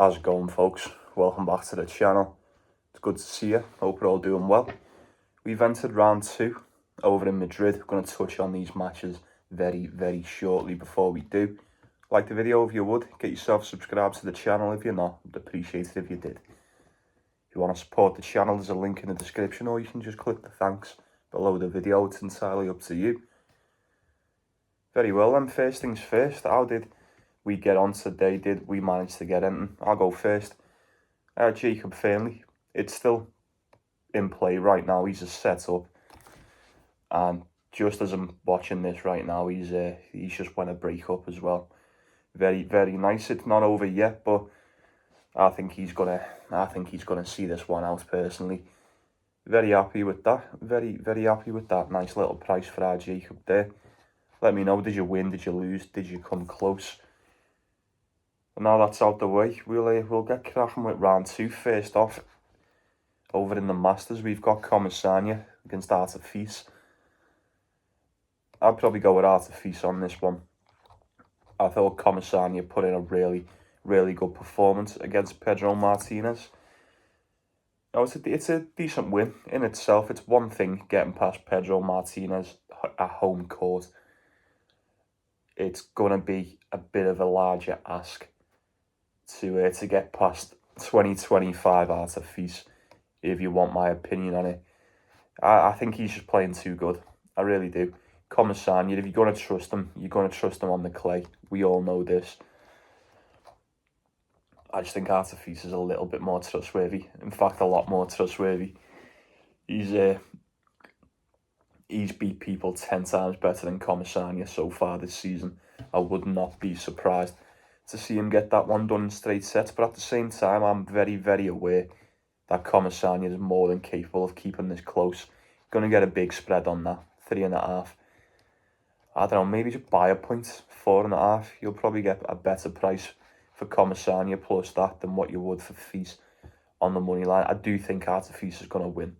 How's it going, folks? Welcome back to the channel. It's good to see you. Hope you're all doing well. We've entered round 2 over in Madrid. We're going to touch on these matches very shortly. Before we do, like the video if you would. Get yourself subscribed to the channel if you're not. I'd appreciate it if you did. If you want to support the channel, there's a link in the description, or you can just click the thanks below the video. It's entirely up to you. Very well then, first things first. How did we get on today? Did we manage to get in? I'll go first. Jacob Fearnley. It's still in play right now. He's just set up, and just as I'm watching this right now, he's just won a break up as well. Very nice. It's not over yet, but I think he's gonna see this one out personally. Very happy with that. Very happy with that. Nice little price for our Jacob there. Let me know, did you win? Did you lose? Did you come close? And now that's out the way, we'll get cracking with round 2. First off, over in the Masters, we've got Comisania against ATP. I'd probably go with ATP on this one. I thought Comisania put in a really good performance against Pedro Martinez. Now, it's a decent win in itself. It's one thing getting past Pedro Martinez at home court. It's going to be a bit of a larger ask to get past 2025 ATP, if you want my opinion on it. I think he's just playing too good. I really do. Comisania, if you're going to trust him, you're going to trust him on the clay. We all know this. I just think ATP is a little bit more trustworthy. In fact, a lot more trustworthy. He's beat people 10 times better than Comisania so far this season. I would not be surprised to see him get that one done in straight sets. But at the same time, I'm very aware that Comisania is more than capable of keeping this close. Going to get a big spread on that, 3.5. I don't know, maybe just buy a point, 4.5. You'll probably get a better price for Comisania plus that than what you would for Fils on the money line. I do think Artifice is going to win.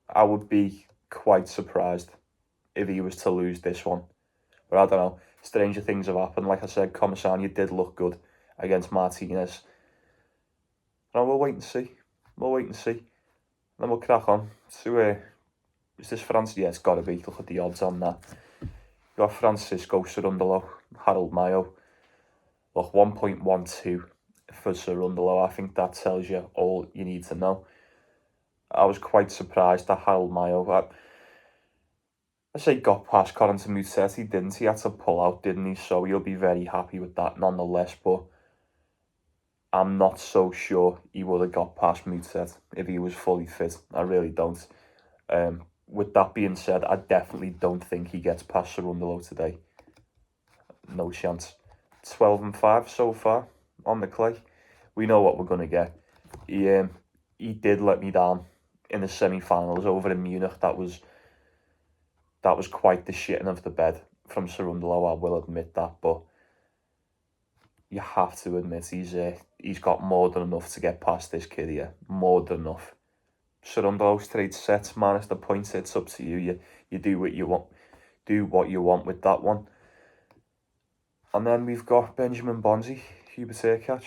I would be quite surprised if he was to lose this one. But I don't know. Stranger things have happened. Like I said, Comisania did look good against Martinez. And we'll wait and see. Then we'll crack on to, is this France? Yeah, it's got to be. Look at the odds on that. You got Francisco Cerundolo, Harold Mayo. Look, 1.12 for Cerundolo. I think that tells you all you need to know. I was quite surprised that Harold Mayo, I say got past Corentin Moutet. He didn't. He had to pull out, didn't he? So he'll be very happy with that nonetheless. But I'm not so sure he would have got past Moutet if he was fully fit. I really don't. With that being said, I definitely don't think he gets past Cerundolo today. No chance. 12-5 so far on the clay. We know what we're going to get. He did let me down in the semi-finals over in Munich. That was quite the shitting of the bed from Cerundolo, I will admit that, but you have to admit he's got more than enough to get past this kid here. More than enough. Cerundolo straight sets, minus the points, it's up to you. You do what you want. Do what you want with that one. And then we've got Benjamin Bonsi, Hubert Hurkacz.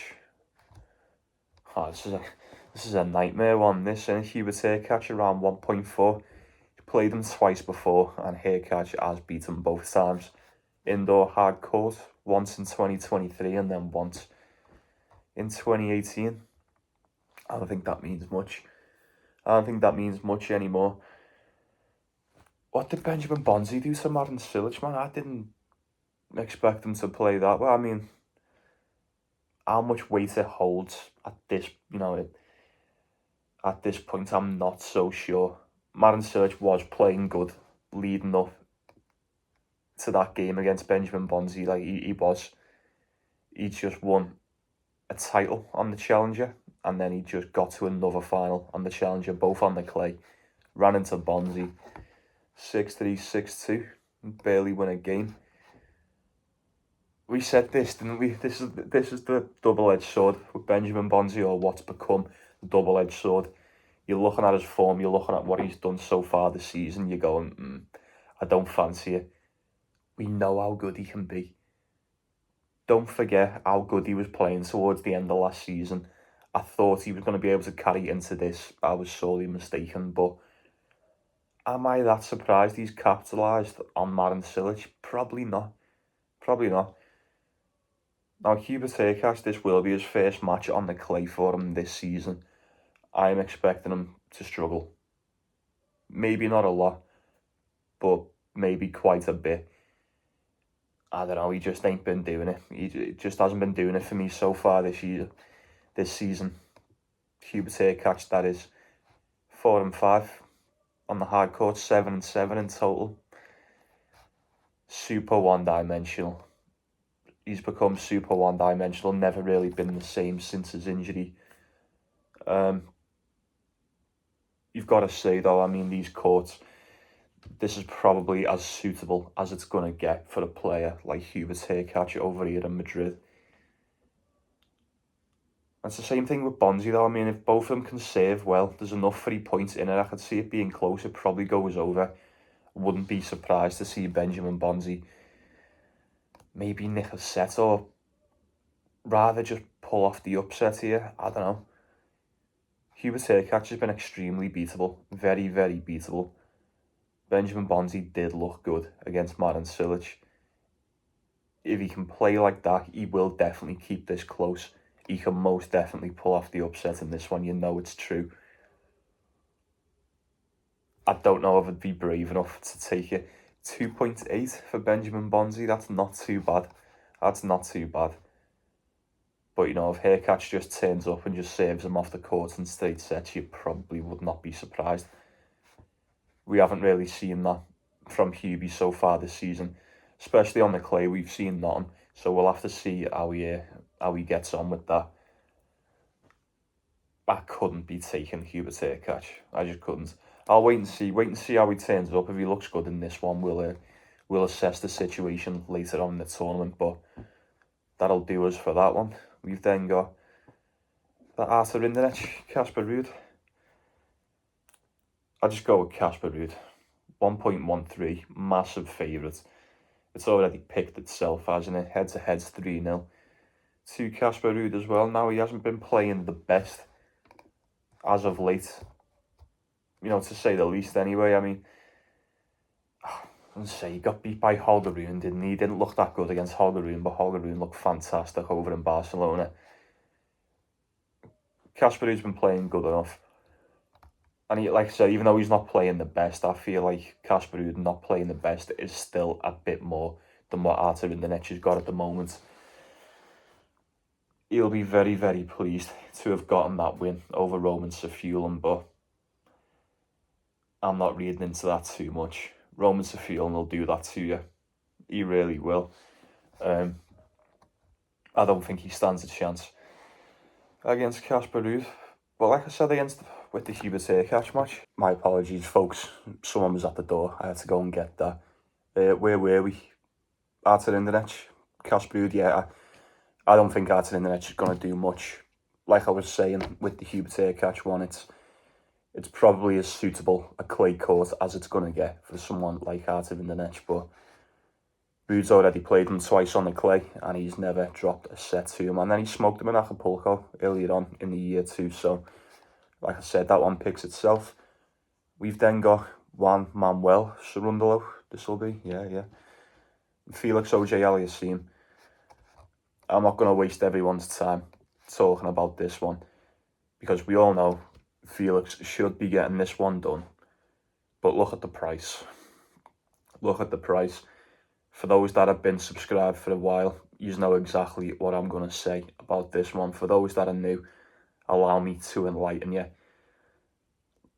Oh, this is a nightmare one, this, and Hubert Hurkacz around 1.4. Played him twice before, and Hurkacz has beaten both times. Indoor hard court, once in 2023 and then once in 2018. I don't think that means much. I don't think that means much anymore. What did Benjamin Bonsi do to Marin Cilic, man? I didn't expect him to play that well. I mean, how much weight it holds at this, at this point, I'm not so sure. Marin Cilic was playing good leading up to that game against Benjamin Bonsi. Like he just won a title on the Challenger, and then he just got to another final on the Challenger, both on the clay. Ran into Bonsi, 6-3, 6-2, barely win a game. We said this, didn't we? This is the double-edged sword with Benjamin Bonsi, or what's become the double-edged sword. You're looking at his form, you're looking at what he's done so far this season, you're going, I don't fancy it. We know how good he can be. don't forget how good he was playing towards the end of last season. I thought he was going to be able to carry into this. I was sorely mistaken, but am I that surprised he's capitalised on Marin Cilic? Probably not. Probably not. Now, Hurkacz, this will be his first match on the clay for him this season. I'm expecting him to struggle. Maybe not a lot, but maybe quite a bit. I don't know, he just ain't been doing it. He just hasn't been doing it for me so far this season. Hurkacz, that is. 4 and 5 on the hard court, 7 and 7 in total. Super one-dimensional. He's become super one-dimensional, never really been the same since his injury. You've got to say, though, I mean, these courts, this is probably as suitable as it's going to get for a player like Hurkacz over here in Madrid. It's the same thing with Bonsi, though. I mean, if both of them can serve well, there's enough 3 points in it. I could see it being close. It probably goes over. Wouldn't be surprised to see Benjamin Bonsi maybe nick a set, or rather just pull off the upset here. I don't know. Hurkacz has been extremely beatable. Very, very beatable. Benjamin Bonsi did look good against Marin Cilic. If he can play like that, he will definitely keep this close. He can most definitely pull off the upset in this one. You know it's true. I don't know if I'd be brave enough to take it. 2.8 for Benjamin Bonsi. That's not too bad. That's not too bad. But, you know, if Hurkacz just turns up and just serves him off the court in straight sets, you probably would not be surprised. We haven't really seen that from Hubie so far this season. Especially on the clay, we've seen nothing. So we'll have to see how he gets on with that. I couldn't be taking Hurkacz. I just couldn't. I'll wait and see how he turns up. If he looks good in this one, we'll assess the situation later on in the tournament. But that'll do us for that one. We've then got the Arthur Rinderknech, Casper Ruud. I'll just go with Casper Ruud. 1.13, massive favourite. It's already picked itself, hasn't it? Head-to-head's 3-0. To Casper Ruud as well. Now, he hasn't been playing the best as of late. You know, to say the least anyway. I mean, he got beat by Holger-Rune, didn't he? He didn't look that good against Holger-Rune, but Holger-Rune looked fantastic over in Barcelona. Casper Ruud's been playing good enough. And he, like I said, even though he's not playing the best, I feel like Casper Ruud not playing the best is still a bit more than what Arthur Rinderknech has got at the moment. He'll be very, very pleased to have gotten that win over Roman Safiullin, but I'm not reading into that too much. Roman Safiullin will do that to you. He really will. I don't think he stands a chance against Casper Ruud. But like I said, with the Hurkacz match, my apologies, folks. Someone was at the door. I had to go and get that. Where were we? Arthur Rinderknech, Casper Ruud. Yeah, I don't think Arthur Rinderknech is going to do much. Like I was saying with the Hurkacz one, it's probably as suitable a clay court as it's going to get for someone like Arthur Rinderknech. But Ruud's already played him twice on the clay, and he's never dropped a set to him. And then he smoked him in Acapulco earlier on in the year too. So, like I said, that one picks itself. We've then got Juan Manuel Cerundolo. This will be, yeah. Felix Auger-Aliassime. I'm not going to waste everyone's time talking about this one, because we all know Felix should be getting this one done. But look at the price. Look at the price. For those that have been subscribed for a while, you know exactly what I'm going to say about this one. For those that are new, allow me to enlighten you.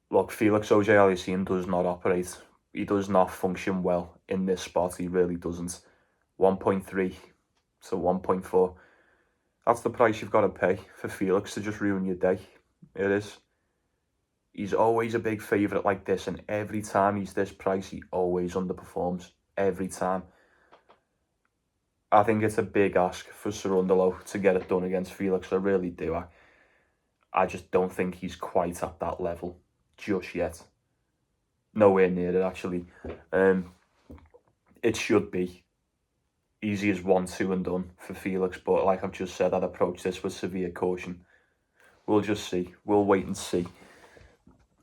Look, Felix Auger-Aliassime does not operate. He does not function well in this spot. He really doesn't. 1.3 to 1.4. That's the price you've got to pay for Felix to just ruin your day. It is. He's always a big favourite like this, and every time he's this price, he always underperforms. Every time. I think it's a big ask for Cerundolo to get it done against Felix. I really do. I just don't think he's quite at that level just yet. Nowhere near it, actually. It should be. easy as 1-2 and done for Felix, but like I've just said, I'd approach this with severe caution. We'll just see. We'll wait and see.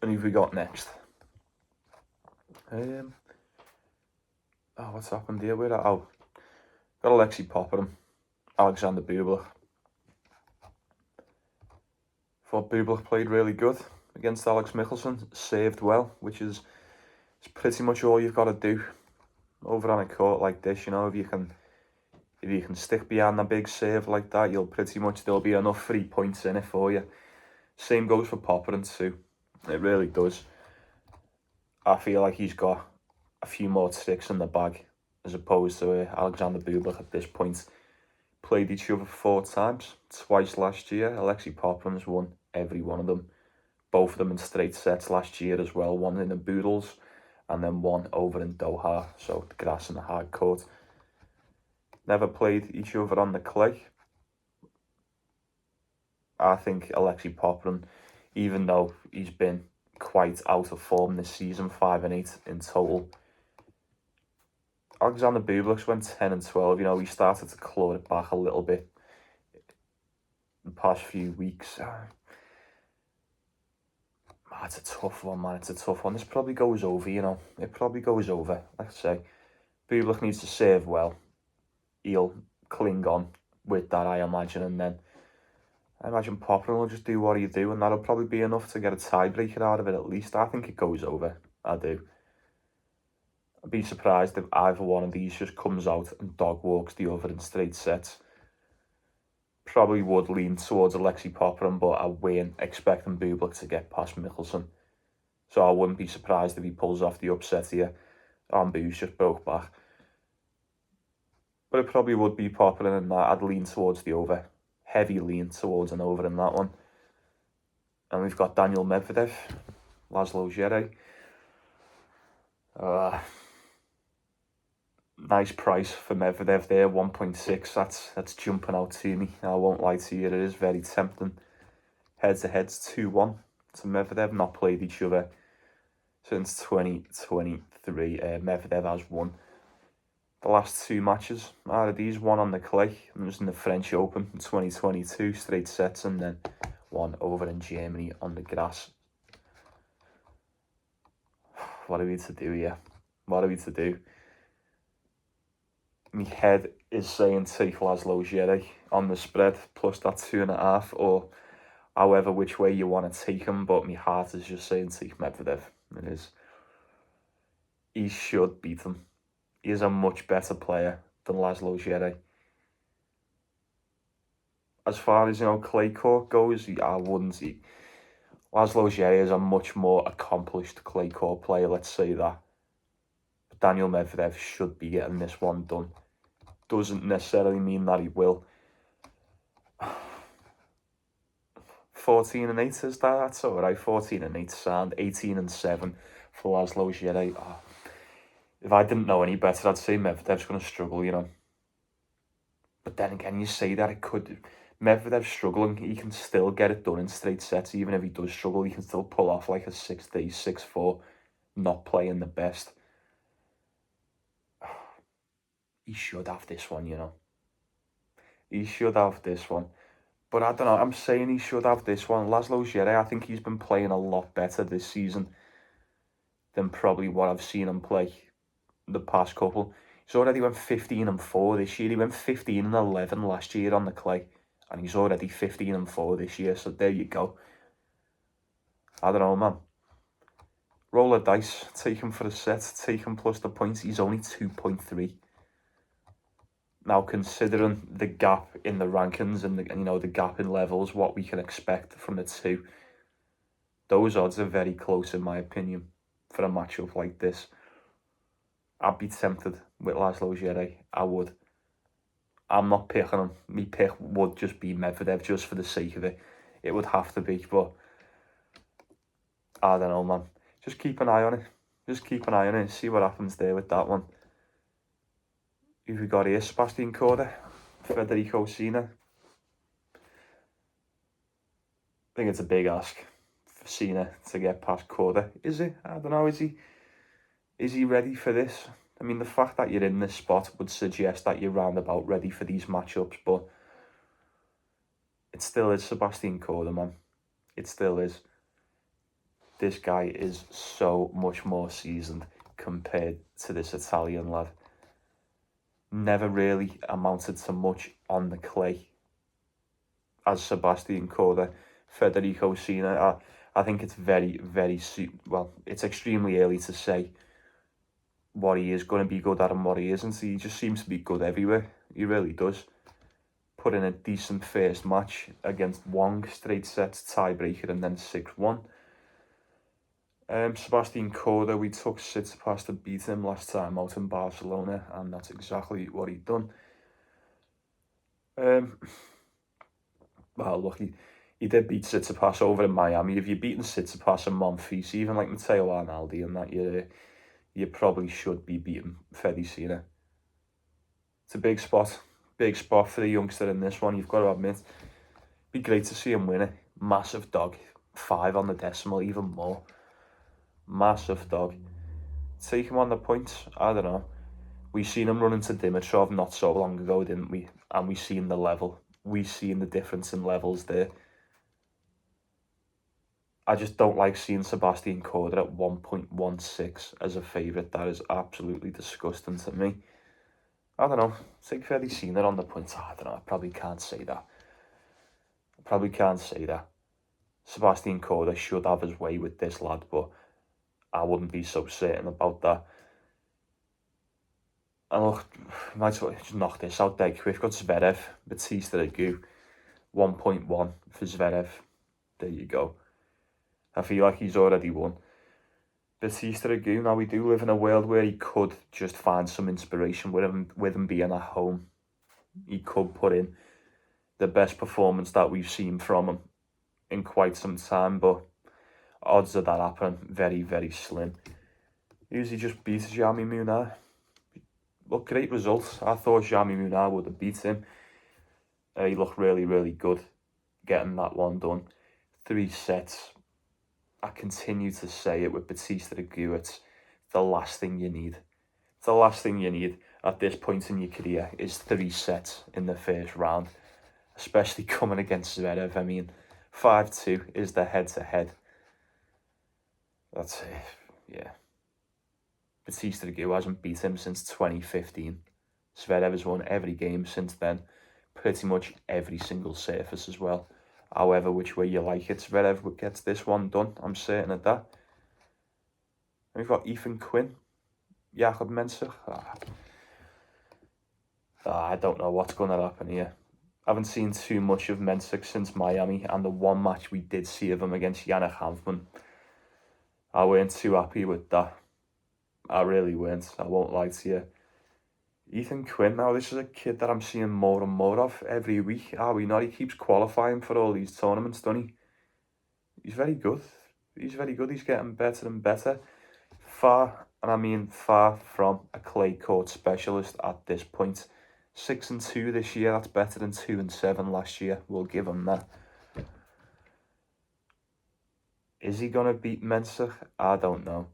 And who have we got next? What's happened here? Got Alexei Popin, Alexander Bublik. Thought Bublik played really good against Alex Michelsen, saved well, which is pretty much all you've got to do over on a court like this. You know, if you can stick behind a big save like that, there'll be enough 3 points in it for you. Same goes for Popin too. It really does. I feel like he's got a few more tricks in the bag as opposed to Alexander Bublik at this point. Played each other 4 times, twice last year. Alexei Popin's won every one of them. Both of them in straight sets last year as well. One in the Boodles and then one over in Doha, so the grass and the hard court. Never played each other on the clay. I think Alexei Popin, even though he's been quite out of form this season, 5-8 in total, Alexander Bublik's went 10-12. You know, he started to claw it back a little bit in the past few weeks. It's a tough one, man. It's a tough one. This probably goes over, you know. It probably goes over. Like I say, Bublik needs to serve well. He'll cling on with that, I imagine. And then I imagine Popin will just do what he do. And that'll probably be enough to get a tiebreaker out of it at least. I think it goes over. I do. I'd be surprised if either one of these just comes out and dog walks the other in straight sets. Probably would lean towards Alexei Popin, but I weren't expecting Bublik to get past Michelsen. So I wouldn't be surprised if he pulls off the upset here. Boo's just broke back. But it probably would be Popin, and I'd lean towards the over. Heavy lean towards an over in that one. And we've got Daniel Medvedev, Laslo Djere. Nice price for Medvedev there, 1.6. That's jumping out to me. I won't lie to you, it is very tempting. Head-to-head's 2-1 to Medvedev. Not played each other since 2023. Medvedev has won the last 2 matches out of these. One on the clay, and it was in the French Open in 2022, straight sets, and then one over in Germany on the grass. What are we to do here? What are we to do? My head is saying take Laslo Djere on the spread, plus that 2.5, or however which way you want to take him, but my heart is just saying take Medvedev. It is. He should beat him. He is a much better player than Laslo Djere. As far as, you know, clay court goes, I wouldn't. Laslo Djere is a much more accomplished clay court player, let's say that. But Daniel Medvedev should be getting this one done. Doesn't necessarily mean that he will. 14-8 is that? That's alright. 14-8 sound. 18-7 for Laslo Djere. If I didn't know any better, I'd say Medvedev's going to struggle, you know. But then again, you say that it could. Medvedev's struggling, he can still get it done in straight sets. Even if he does struggle, he can still pull off like a 6-3, 6-4, not playing the best. He should have this one, you know. He should have this one. But I don't know, I'm saying he should have this one. Laslo Djere, I think he's been playing a lot better this season than probably what I've seen him play the past couple. He's already went 15-4 this year. He went 15-11 last year on the clay. And he's already 15-4 this year. So there you go. I don't know, man. Roll a dice. Take him for a set. Take him plus the points. He's only 2.3. Now, considering the gap in the rankings and the gap in levels, what we can expect from the two, those odds are very close in my opinion for a matchup like this. I'd be tempted with Laslo Djere. I would. I'm not picking him. My pick would just be Medvedev just for the sake of it. It would have to be, but I don't know, man. Just keep an eye on it. Just keep an eye on it and see what happens there with that one. Who we got here? Sebastian Korda, Federico Sena. I think it's a big ask for Sena to get past Korda. Is it? I don't know. Is he ready for this? I mean, the fact that you're in this spot would suggest that you're roundabout ready for these matchups, but it still is Sebastian Korda, man. It still is. This guy is so much more seasoned compared to this Italian lad. Never really amounted to much on the clay as Sebastian Korda. Federico Sena, I think it's it's extremely early to say what he is going to be good at and what he isn't. He just seems to be good everywhere. He really does. Put in a decent first match against Wong, straight sets, tiebreaker, and then 6-1. Sebastian Korda, we took Tsitsipas to beat him last time out in Barcelona, and that's exactly what he done. Well, look, he did beat Tsitsipas over in Miami. If you're beating Tsitsipas and Monfils, even like Matteo Arnaldi and that, you probably should be beating Fede Sena. It's a big spot for the youngster in this one, you've got to admit. Be great to see him win it. Massive dog. 5 on the decimal, even more. Massive dog. Take him on the points, I don't know. We seen him run into Dimitrov not so long ago, didn't we? And we seen the level. We seen the difference in levels there. I just don't like seeing Sebastian Korda at 1.16 as a favourite. That is absolutely disgusting to me. I don't know. Take Fede Sena on the points. I don't know. I probably can't say that. Sebastian Korda should have his way with this lad, but I wouldn't be so certain about that. And look, might as well just knock this out dead quick. We've got Zverev, Bautista Agut, 1.1 for Zverev. There you go. I feel like he's already won. Bautista Agut, now we do live in a world where he could just find some inspiration with him being at home. He could put in the best performance that we've seen from him in quite some time, but odds of that happening very, very slim. Who's he just beat? Jaume Munar. Look, great results. I thought Jaume Munar would have beat him. He looked really, really good getting that one done. 3 sets. I continue to say it with Bautista Agut. It's the last thing you need. It's the last thing you need at this point in your career is 3 sets in the first round, especially coming against Zverev. I mean, 5-2 is the head-to-head. That's it, yeah. Bautista Agut hasn't beat him since 2015. Zverev has won every game since then, pretty much every single surface as well. However, which way you like it, Zverev gets this one done, I'm certain of that. And we've got Ethan Quinn, Jakob Mensuk. I don't know what's going to happen here. I haven't seen too much of Mensuk since Miami, and the one match we did see of him against Yannick Hanfmann, I weren't too happy with that. I really weren't, I won't lie to you. Ethan Quinn, now this is a kid that I'm seeing more and more of every week. Are we not? He keeps qualifying for all these tournaments, doesn't he? He's very good. He's getting better and better. Far from a clay court specialist at this point. 6-2 this year, that's better than 2-7 last year. We'll give him that. Is he going to beat Mensuk? I don't know.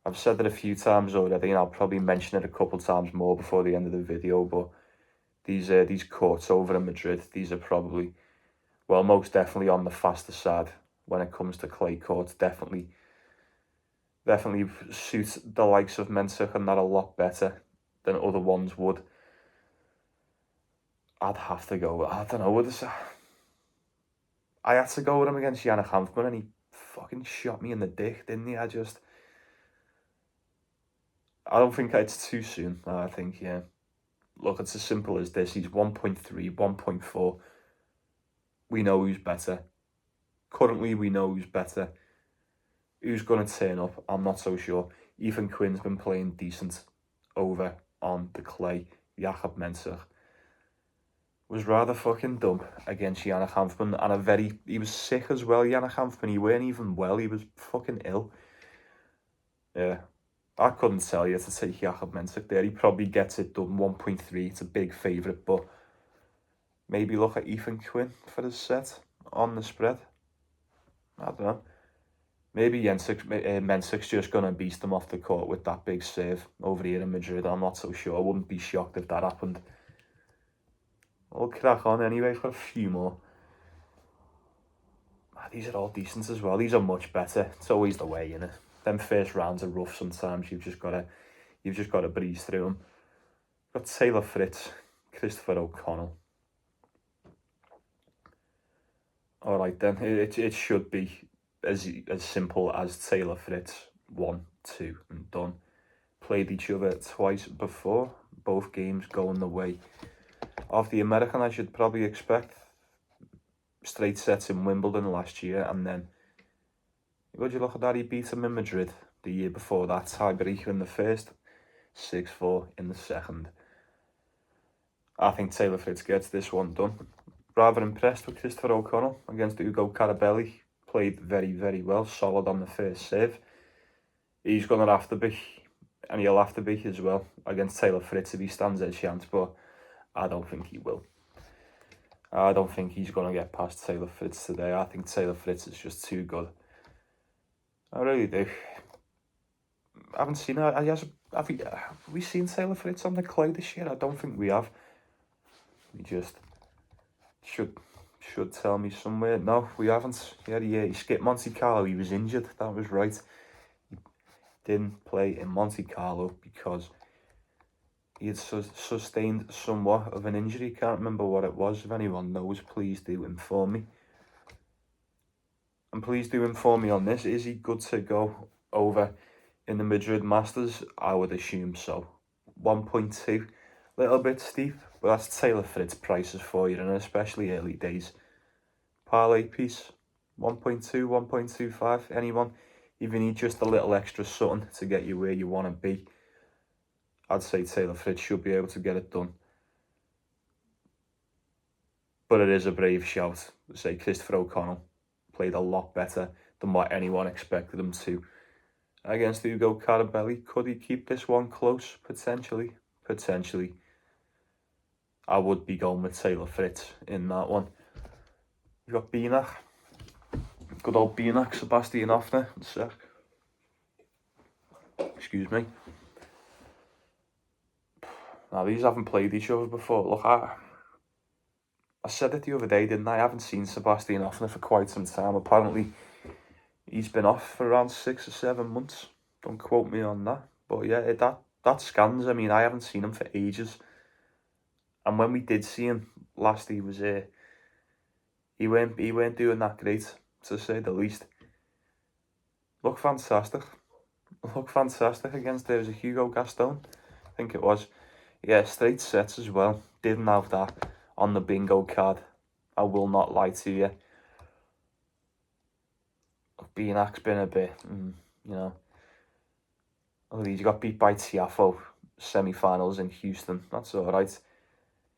I've said it a few times already, and I'll probably mention it a couple times more before the end of the video, but these courts over in Madrid, these are probably, well, most definitely on the faster side when it comes to clay courts. Definitely suit the likes of Mensuk and that a lot better than other ones would. I'd have to go, I don't know, I had to go with him against Yannick Hanfmann, and he fucking shot me in the dick, didn't he? I don't think it's too soon. I think, yeah. Look, it's as simple as this. He's 1.3, 1.4. We know who's better. Currently, we know who's better. Who's going to turn up? I'm not so sure. Ethan Quinn's been playing decent over on the clay. Jakob Mensuk was rather fucking dumb against Yannick Hanfmann, and he was sick as well, Yannick Hanfmann. He weren't even well, he was fucking ill. Yeah. I couldn't tell you to take Jakob Mensuk there. He probably gets it done 1.3. It's a big favourite, but maybe look at Ethan Quinn for his set on the spread. I don't know. Maybe Mensuk's just going to beast them off the court with that big serve over here in Madrid. I'm not so sure. I wouldn't be shocked if that happened. We'll crack on anyway. I've got a few more. These are all decent as well. These are much better. It's always the way, you know. Them first rounds are rough sometimes. You've just got to breeze through them. Got Taylor Fritz, Christopher O'Connell. All right then. It should be as simple as Taylor Fritz. 1, 2, and done. Played each other twice before. Both games going the way of the American, I should probably expect. Straight sets in Wimbledon last year, and then would you look at that? He beat him in Madrid the year before that. Tiebreaker in the first, 6-4 in the second. I think Taylor Fritz gets this one done. Rather impressed with Christopher O'Connell against Ugo Cobolli. Played very, very well. Solid on the first serve. He's going to have to be, and he'll have to be as well, against Taylor Fritz if he stands a chance, but I don't think he will. I don't think he's going to get past Taylor Fritz today. I think Taylor Fritz is just too good. I really do. I haven't seen her. Have we seen Taylor Fritz on the clay this year? I don't think we have. He just should tell me somewhere. No, we haven't. Yeah, he skipped Monte Carlo. He was injured. That was right. He didn't play in Monte Carlo because he had sustained somewhat of an injury. Can't remember what it was. If anyone knows, please do inform me. And please do inform me on this. Is he good to go over in the Madrid Masters? I would assume so. 1.2, little bit steep, but that's Taylor Fritz prices for you, and especially early days. Parlay piece, 1.2, 1.25. Anyone, if you need just a little extra something to get you where you want to be, I'd say Taylor Fritz should be able to get it done. But it is a brave shout. Say Christopher O'Connell played a lot better than what anyone expected him to against Ugo Cobolli. Could he keep this one close? Potentially. I would be going with Taylor Fritz in that one. You've got Bienak. Good old Bienak, Sebastian Ofner. Excuse me. Now, these haven't played each other before. Look, I said it the other day, didn't I? I haven't seen Sebastian Ofner for quite some time. Apparently, he's been off for around 6 or 7 months. Don't quote me on that. But yeah, that scans. I mean, I haven't seen him for ages. And when we did see him last, he was he weren't doing that great, to say the least. Looked fantastic against there was a Hugo Gaston, I think it was. Yeah, straight sets as well. Didn't have that on the bingo card. I will not lie to you. Bienak's been a bit, you know. Oh, you got beat by Tiafoe, semi-finals in Houston. That's all right.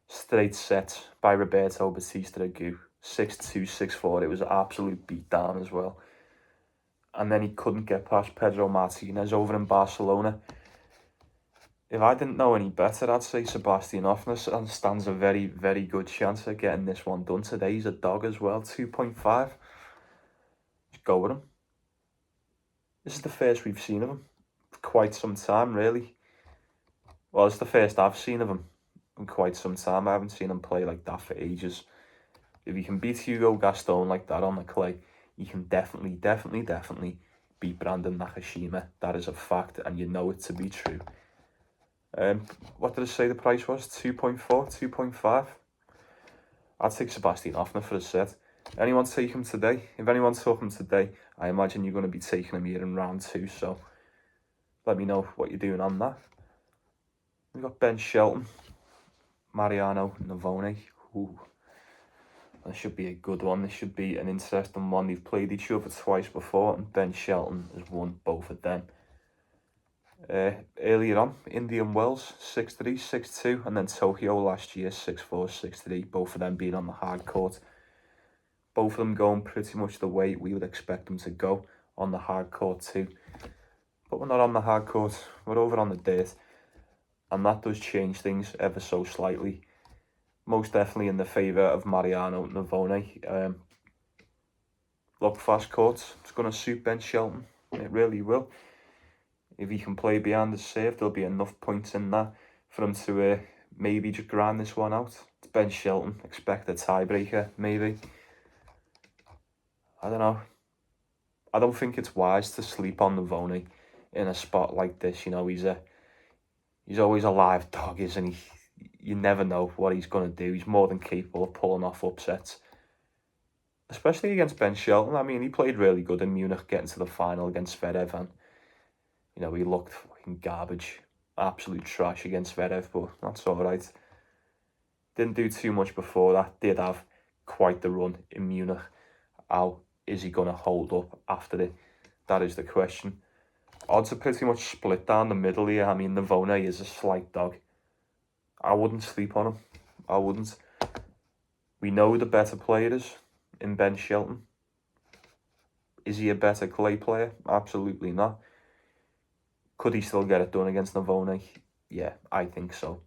Straight set by Roberto Batista Agut. 6-2, 6-4. It was an absolute beatdown as well. And then he couldn't get past Pedro Martinez over in Barcelona. If I didn't know any better, I'd say Sebastian Ofner stands a very, very good chance of getting this one done today. He's a dog as well, 2.5. Just go with him. This is the first we've seen of him for quite some time, really. Well, it's the first I've seen of him in quite some time. I haven't seen him play like that for ages. If you can beat Hugo Gaston like that on the clay, you can definitely beat Brandon Nakashima. That is a fact, and you know it to be true. What did I say the price was? 2.4, 2.5. I'd take Sebastian Ofner for a set. Anyone take him today? If anyone took him today, I imagine you're going to be taking him here in round 2. So let me know what you're doing on that. We've got Ben Shelton, Mariano Navone. Ooh. This should be a good one. This should be an interesting one. They've played each other twice before, and Ben Shelton has won both of them. Earlier on, Indian Wells 6-3, 6-2, and then Tokyo last year 6-4, 6-3. Both of them being on the hard court. Both of them going pretty much the way we would expect them to go on the hard court too. But we're not on the hard court. We're over on the dirt, and that does change things ever so slightly. Most definitely in the favour of Mariano Navone. look, fast courts, it's going to suit Ben Shelton. It really will. If he can play behind the serve, there'll be enough points in that for him to maybe just grind this one out. It's Ben Shelton. Expect a tiebreaker, maybe. I don't know. I don't think it's wise to sleep on Navone in a spot like this. You know, he's always a live dog, isn't he? You never know what he's going to do. He's more than capable of pulling off upsets, especially against Ben Shelton. I mean, he played really good in Munich, getting to the final against Zverev, and you know, he looked fucking garbage, absolute trash against Zverev, but that's all right. Didn't do too much before that. Did have quite the run in Munich. How is he going to hold up after it? That is the question. Odds are pretty much split down the middle here. I mean, Navone is a slight dog. I wouldn't sleep on him. I wouldn't. We know the better player is in Ben Shelton. Is he a better clay player? Absolutely not. Could he still get it done against Navone? Yeah, I think so.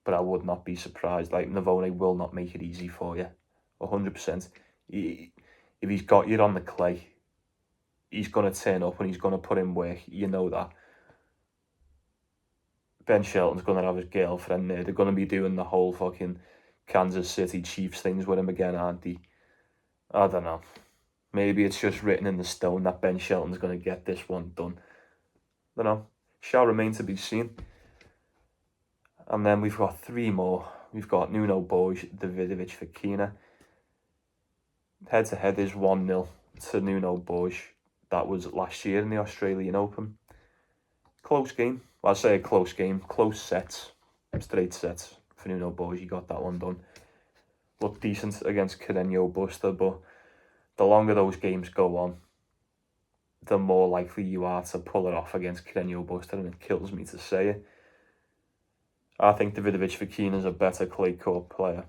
But I would not be surprised. Like, Navone will not make it easy for you. 100%. If he's got you on the clay, he's going to turn up and he's going to put in work. You know that. Ben Shelton's going to have his girlfriend there. They're going to be doing the whole fucking Kansas City Chiefs things with him again, aren't they? I don't know. Maybe it's just written in the stone that Ben Shelton's going to get this one done. I don't know. Shall remain to be seen. And then we've got three more. We've got Nuno Bourge, Vidovic for Kina. Head-to-head is 1-0 to Nuno Bourge. That was last year in the Australian Open. Close game. Well, I say a close game. Close sets. Straight sets for Nuno Bourge. He got that one done. Looked decent against Carreño Buster, but the longer those games go on, the more likely you are to pull it off against Carreño Buster, and it kills me to say it. I think Vidovic Fokina is a better clay court player.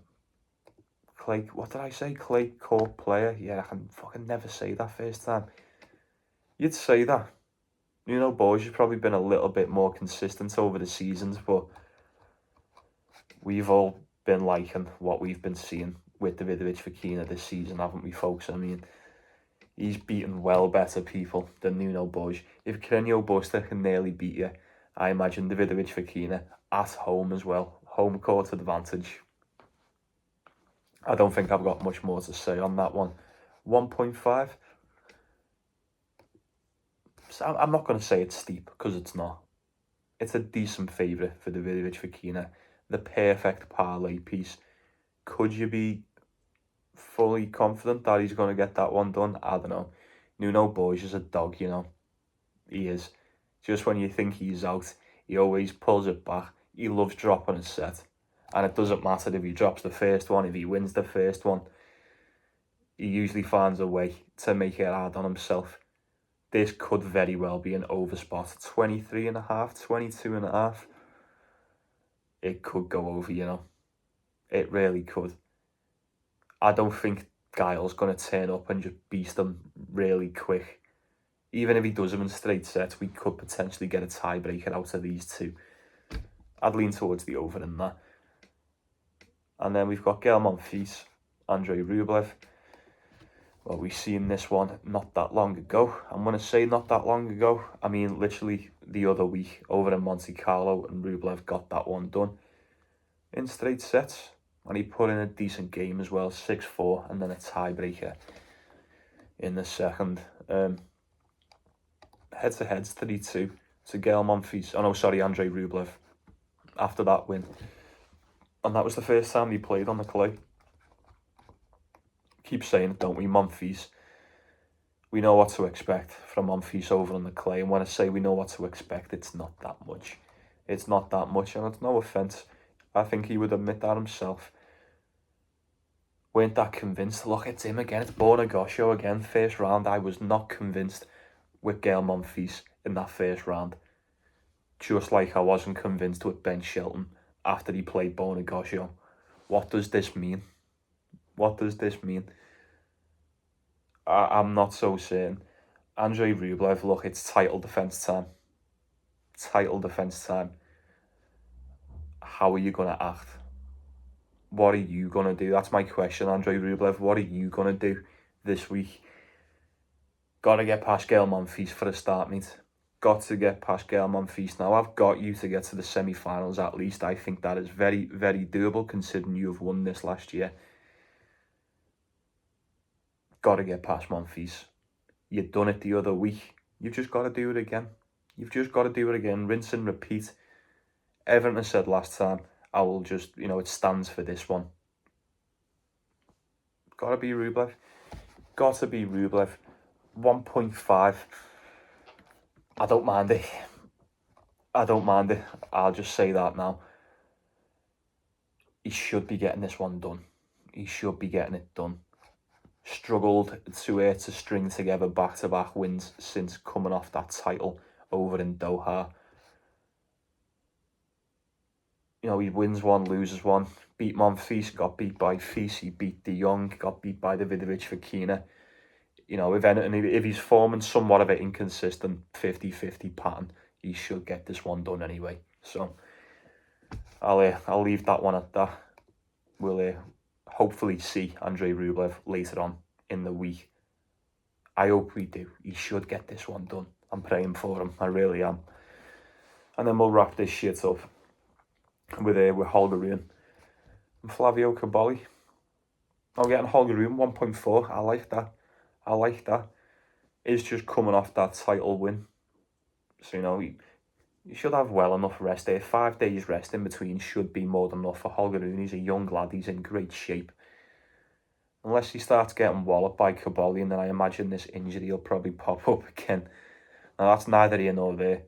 What did I say? Clay court player? Yeah, I can fucking never say that first time. You'd say that. Nuno Bourge has probably been a little bit more consistent over the seasons, but we've all been liking what we've been seeing with Vidovic Fokina this season, haven't we, folks? I mean, he's beaten well better people than Nuno Bourge. If Carreño Buster can nearly beat you, I imagine Vidovic Fokina at home as well. Home court advantage. I don't think I've got much more to say on that one. 1.5. So I'm not going to say it's steep, because it's not. It's a decent favourite for Vidovic Fokina. The perfect parlay piece. Could you be fully confident that he's going to get that one done? I don't know. Nuno Bourge is a dog, you know. He is. Just when you think he's out, he always pulls it back. He loves dropping a set. And it doesn't matter if he drops the first one, if he wins the first one. He usually finds a way to make it hard on himself. This could very well be an overspot. 23.5, 22.5. It could go over, you know. It really could. I don't think Guile's going to turn up and just beast him really quick. Even if he does them in straight sets, we could potentially get a tiebreaker out of these two. I'd lean towards the over in that. And then we've got Gael Monfils, Andrei Rublev. Well, we've seen this one not that long ago. I'm going to say not that long ago. I mean, literally the other week over in Monte Carlo, and Rublev got that one done in straight sets. And he put in a decent game as well, 6-4, and then a tiebreaker in the second. Head-to-heads, 3-2 to Gael Monfils. Oh no, sorry, Andrei Rublev. After that win. And that was the first time he played on the clay. Keep saying it, don't we? Monfils. We know what to expect from Monfils over on the clay. And when I say we know what to expect, it's not that much. It's not that much, and it's no offence. I think he would admit that himself. Weren't that convinced. Look, it's him again. It's Bonagosho again. First round, I was not convinced with Gael Monfils in that first round. Just like I wasn't convinced with Ben Shelton after he played Bonagosho. What does this mean? What does this mean? I'm not so certain. Andrei Rublev, look, it's title defence time. Title defence time. How are you going to act? What are you going to do? That's my question, Andrei Rublev. What are you going to do this week. Got to get past Gael Monfils for a start, mate. Got to get past Gael Monfils. Now, I've got you to get to the semi-finals at least. I think that is very, very doable considering you have won this last year. Got to get past Monfils. You've done it the other week. You've just got to do it again. You've just got to do it again. Rinse and repeat. Everything I said last time, I will just, it stands for this one. Got to be Rublev. Got to be Rublev. 1.5. I don't mind it. I'll just say that now. He should be getting this one done. He should be getting it done. Struggled to string together back-to-back wins since coming off that title over in Doha. He wins one, loses one. Beat Monfils, got beat by Fils. He beat De Jong, got beat by the Vidovic for Kina. If he's forming somewhat of an inconsistent 50-50 pattern, he should get this one done anyway. So I'll leave that one at that. We'll hopefully see Andrei Rublev later on in the week. I hope we do. He should get this one done. I'm praying for him. I really am. And then we'll wrap this shit up with Holger Rune and Flavio Cobolli. I'm getting Holger Rune 1.4. I like that. He's just coming off that title win. So, he should have well enough rest there. 5 days rest in between should be more than enough for Holger Rune. He's a young lad. He's in great shape. Unless he starts getting walloped by Cobolli, and then I imagine this injury will probably pop up again. Now, that's neither here nor there.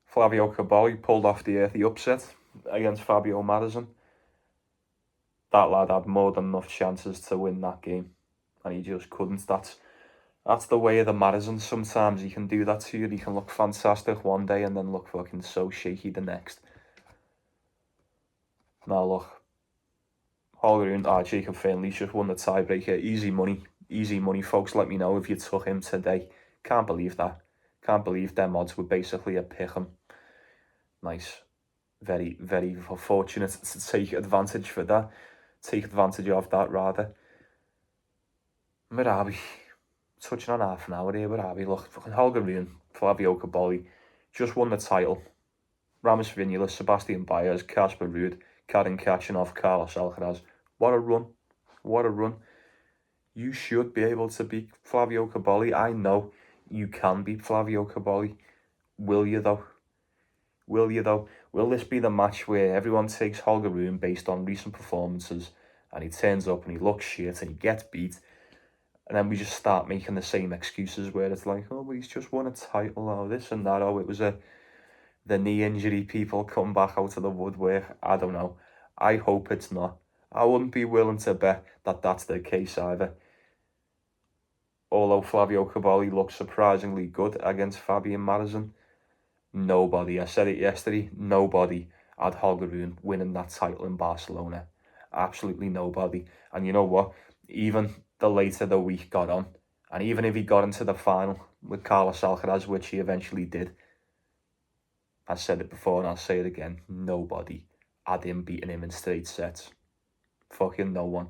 Flavio Cobolli pulled off the upset against Fabio Madison. That lad had more than enough chances to win that game, and he just couldn't. That's the way of the Madison. Sometimes he can do that to you. He can look fantastic one day and then look fucking so shaky the next. Now look, Holger Rune, Jacob Findlay just won the tiebreaker. Easy money, folks. Let me know if you took him today. Can't believe that. Can't believe them odds were basically a pick 'em. Nice. Very, very fortunate to take advantage of that, rather. Where are we? Touching on half an hour here. Where are we? Look, fucking Holger Rune, Flavio Cobolli just won the title. Ramos Vinulis, Sebastian Baez, Casper Ruud, Karen Kachanov, Carlos Alcaraz. What a run. You should be able to beat Flavio Cobolli. I know you can beat Flavio Cobolli. Will you though? Will this be the match where everyone takes Holger Rune based on recent performances and he turns up and he looks shit and he gets beat, and then we just start making the same excuses where it's like, oh, but he's just won a title, or this and that, it was the knee injury, people come back out of the woodwork. I don't know. I hope it's not. I wouldn't be willing to bet that that's the case either. Although Flavio Cobolli looks surprisingly good against Fabian Madison, nobody, I said it yesterday, nobody had Holger Rune winning that title in Barcelona. Absolutely nobody. And you know what? Even the later the week got on, and even if he got into the final with Carlos Alcaraz, which he eventually did, I said it before and I'll say it again, nobody had him beating him in straight sets. Fucking no one.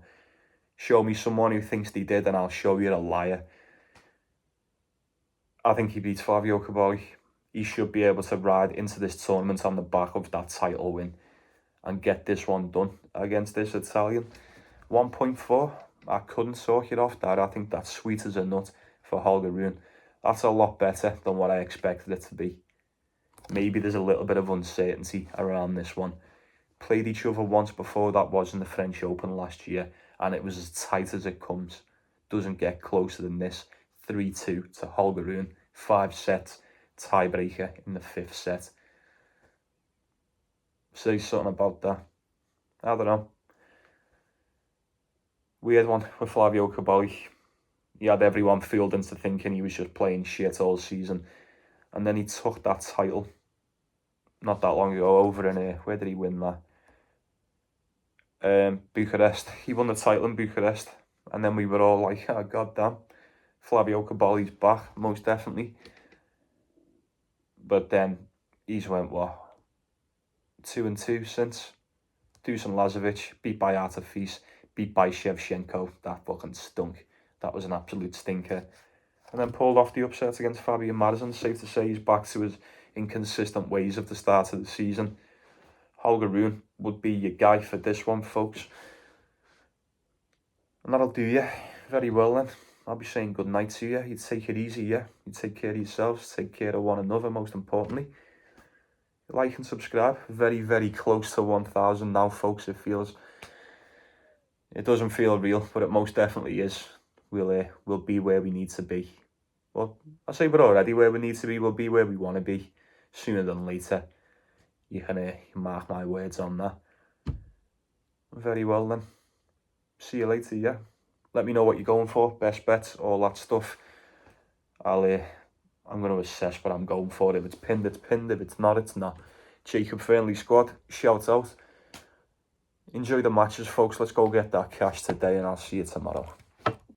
Show me someone who thinks they did and I'll show you a liar. I think he beats Flavio Cobolli. He should be able to ride into this tournament on the back of that title win and get this one done against this Italian. 1.4. I couldn't talk it off that. I think that's sweet as a nut for Holger Rune. That's a lot better than what I expected it to be. Maybe there's a little bit of uncertainty around this one. Played each other once before, that was in the French Open last year, and it was as tight as it comes. Doesn't get closer than this. 3-2 to Holger Rune. 5 sets. Tiebreaker in the 5th set. Say something about that. I don't know. Weird one with Flavio Cobolli. He had everyone fooled into thinking he was just playing shit all season. And then he took that title not that long ago over in where did he win that? Bucharest. He won the title in Bucharest. And then we were all like, oh, goddamn. Flavio Cobolli's back, most definitely. But then he's went, what? 2-2 since. Dusan Lazovic, beat by Artefis, beat by Shevchenko. That fucking stunk. That was an absolute stinker. And then pulled off the upset against Fabian Madison. Safe to say he's back to his inconsistent ways of the start of the season. Rune would be your guy for this one, folks. And that'll do you very well then. I'll be saying good night to you. You take it easy, yeah? You take care of yourselves, take care of one another, most importantly. Like and subscribe. Very, very close to 1,000 now, folks. It doesn't feel real, but it most definitely is. We'll be where we need to be. Well, I say we're already where we need to be. We'll be where we want to be sooner than later. You can mark my words on that. Very well then. See you later, yeah? Let me know what you're going for, best bets, all that stuff. I'm going to assess what I'm going for. If it's pinned, it's pinned. If it's not, it's not. Jacob Fernley squad, shout out. Enjoy the matches, folks. Let's go get that cash today, and I'll see you tomorrow.